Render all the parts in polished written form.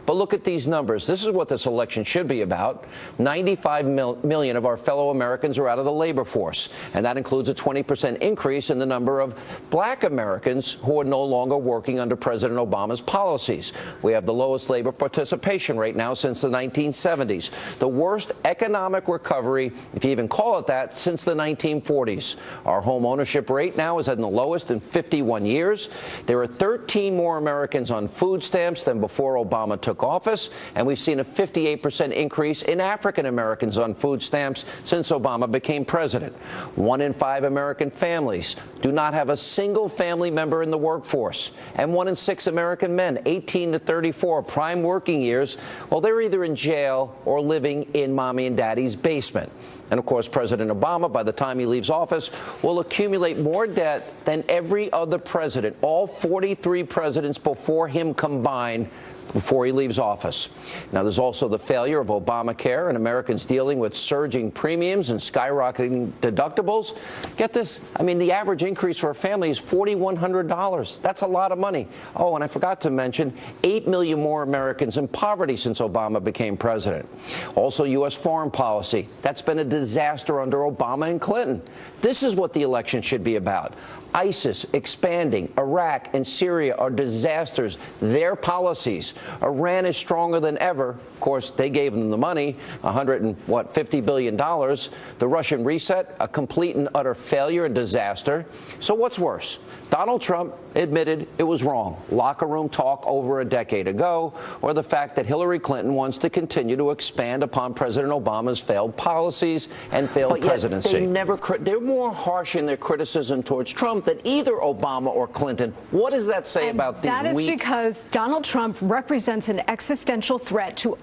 But look at these numbers. This is what this election should be about. 95 million of our fellow Americans are out of the labor force, and that includes a 20% increase in the number of black Americans who are no longer working under President Obama's policies. We have the lowest labor participation rate now since the 1970s, the worst economic recovery, if you even call it that, since the 1940s. Our home ownership rate now is at the lowest in 51 years. There are 13 more Americans on food stamps than before Obama took office, and we've seen a 58% increase in African Americans on food stamps since Obama became president. 1 in 5 American families do not have a single family member in the workforce, and 1 in 6 American men, 18 to 34, prime working years, well, they're either in jail or living in mommy and daddy's basement. And of course, President Obama, by the time he leaves office, will accumulate more debt than every other president, all 43 presidents before him combined, before he leaves office. Now, there's also the failure of Obamacare and Americans dealing with surging premiums and skyrocketing deductibles. Get this. I mean, the average increase for a family is $4,100. That's a lot of money. Oh, and I forgot to mention 8 million more Americans in poverty since Obama became president. Also, U.S. foreign policy. That's been a disaster under Obama and Clinton. This is what the election should be about. ISIS expanding, Iraq and Syria are disasters. Their policies. Iran is stronger than ever. Of course, they gave them the money, $50 billion. The Russian reset, a complete and utter failure and disaster. So what's worse? Donald Trump admitted it was wrong. Locker room talk over a decade ago, or the fact that Hillary Clinton wants to continue to expand upon President Obama's failed policies and failed presidency. They're more harsh in their criticism towards Trump than either Obama or Clinton. What does that say about these weak? That is because Donald Trump represents an existential threat to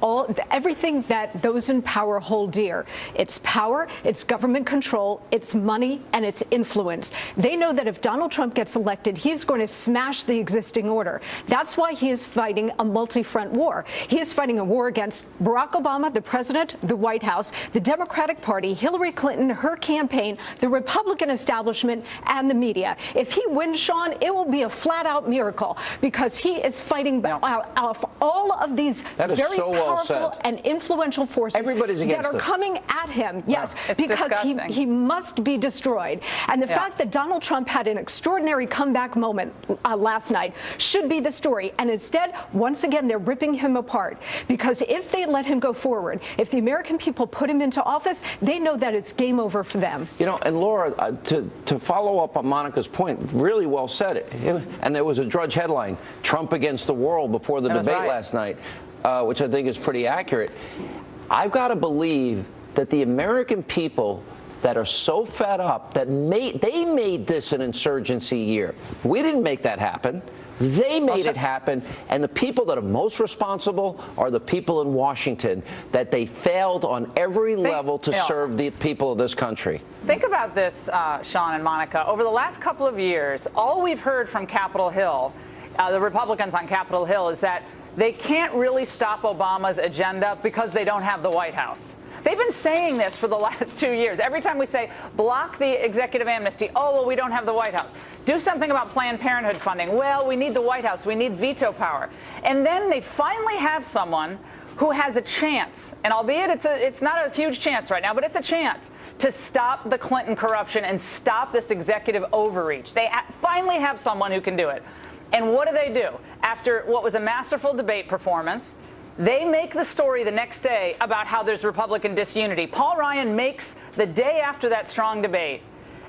everything that those in power hold dear. It's power, it's government control, it's money, and it's influence. They know that if Donald Trump gets elected, he is going to smash the existing order. That's why he is fighting a multi-front war. He is fighting a war against Barack Obama, the president, the White House, the Democratic Party, Hillary Clinton, her campaign, the Republican establishment, and the media. If he wins, Sean, it will be a flat-out miracle because he is fighting off all of these very powerful and influential forces that are coming at him. Yes, because he must be destroyed. And the fact that Donald Trump had an extraordinary comeback moment last night should be the story. And instead, once again, they're ripping him apart. Because if they let him go forward, if the American people put him into office, they know that it's game over for them. You know, and Laura, to follow up on Monica's point, really well said. And there was a Drudge headline, Trump against the world, before the debate last night, which I think is pretty accurate. I've got to believe that the American people that are so fed up that they made this an insurgency year. We didn't make that happen. They made it happen, and the people that are most responsible are the people in Washington, that they failed on every level to serve the people of this country. Think about this, Sean and Monica. Over the last couple of years, all we've heard from Capitol Hill, the Republicans on Capitol Hill, is that they can't really stop Obama's agenda because they don't have the White House. They've been saying this for the last 2 years. Every time we say, block the executive amnesty, oh, well, we don't have the White House. Do something about Planned Parenthood funding. Well, we need the White House. We need veto power. And then they finally have someone who has a chance, and albeit it's not a huge chance right now, but it's a chance to stop the Clinton corruption and stop this executive overreach. They finally have someone who can do it. And what do? After what was a masterful debate performance, they make the story the next day about how there's Republican disunity. Paul Ryan makes, the day after that strong debate,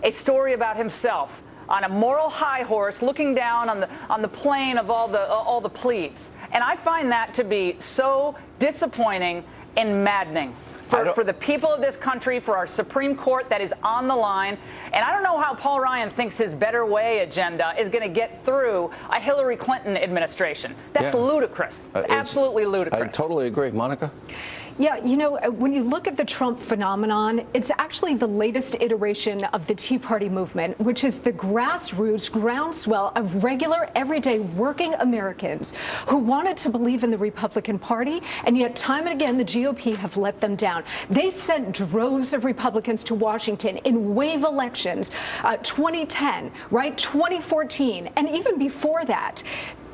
a story about himself on a moral high horse looking down on the plane of all the plebes. And I find that to be so disappointing and maddening for the people of this country, for our Supreme Court that is on the line. And I don't know how Paul Ryan thinks his Better Way agenda is going to get through a Hillary Clinton administration. That's ludicrous. It's absolutely ludicrous. I totally agree. Monica? Yeah, you know, when you look at the Trump phenomenon, it's actually the latest iteration of the Tea Party movement, which is the grassroots groundswell of regular, everyday working Americans who wanted to believe in the Republican Party, and yet time and again the GOP have let them down. They sent droves of Republicans to Washington in wave elections, 2010, right, 2014, and even before that.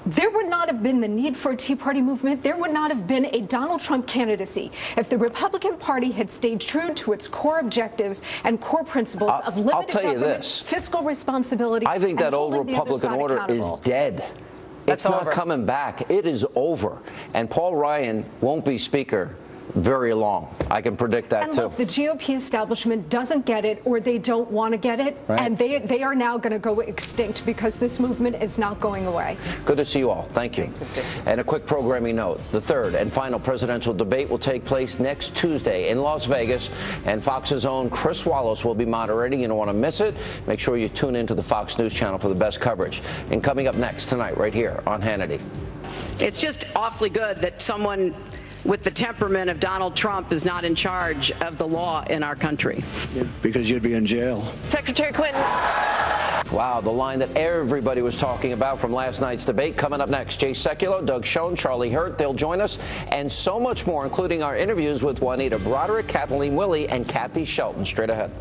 there would not have been the need for a Tea Party movement. There would not have been a Donald Trump candidacy if the Republican Party had stayed true to its core objectives and core principles of limited I'll tell you government, this. fiscal responsibility. I think that and old holding the other Republican side order is accountable. dead. That's It's not over. coming back. It is over. And Paul Ryan won't be Speaker very long. I can predict that, And too. look, the GOP establishment doesn't get it, or they don't want to get it, Right. and they are now going to go extinct because this movement is not going away. Good to see you all. Thank you. And a quick programming note. The third and final presidential debate will take place next Tuesday in Las Vegas, and Fox's own Chris Wallace will be moderating. You don't want to miss it. Make sure you tune into the Fox News channel for the best coverage. And coming up next tonight, right here on Hannity. It's just awfully good that someone with the temperament of Donald Trump is not in charge of the law in our country. Because you'd be in jail. Secretary Clinton. Wow, the line that everybody was talking about from last night's debate coming up next. Jay Sekulow, Doug Schoen, Charlie Hurt, they'll join us, and so much more, including our interviews with Juanita Broaddrick, Kathleen Willey, and Kathy Shelton. Straight ahead.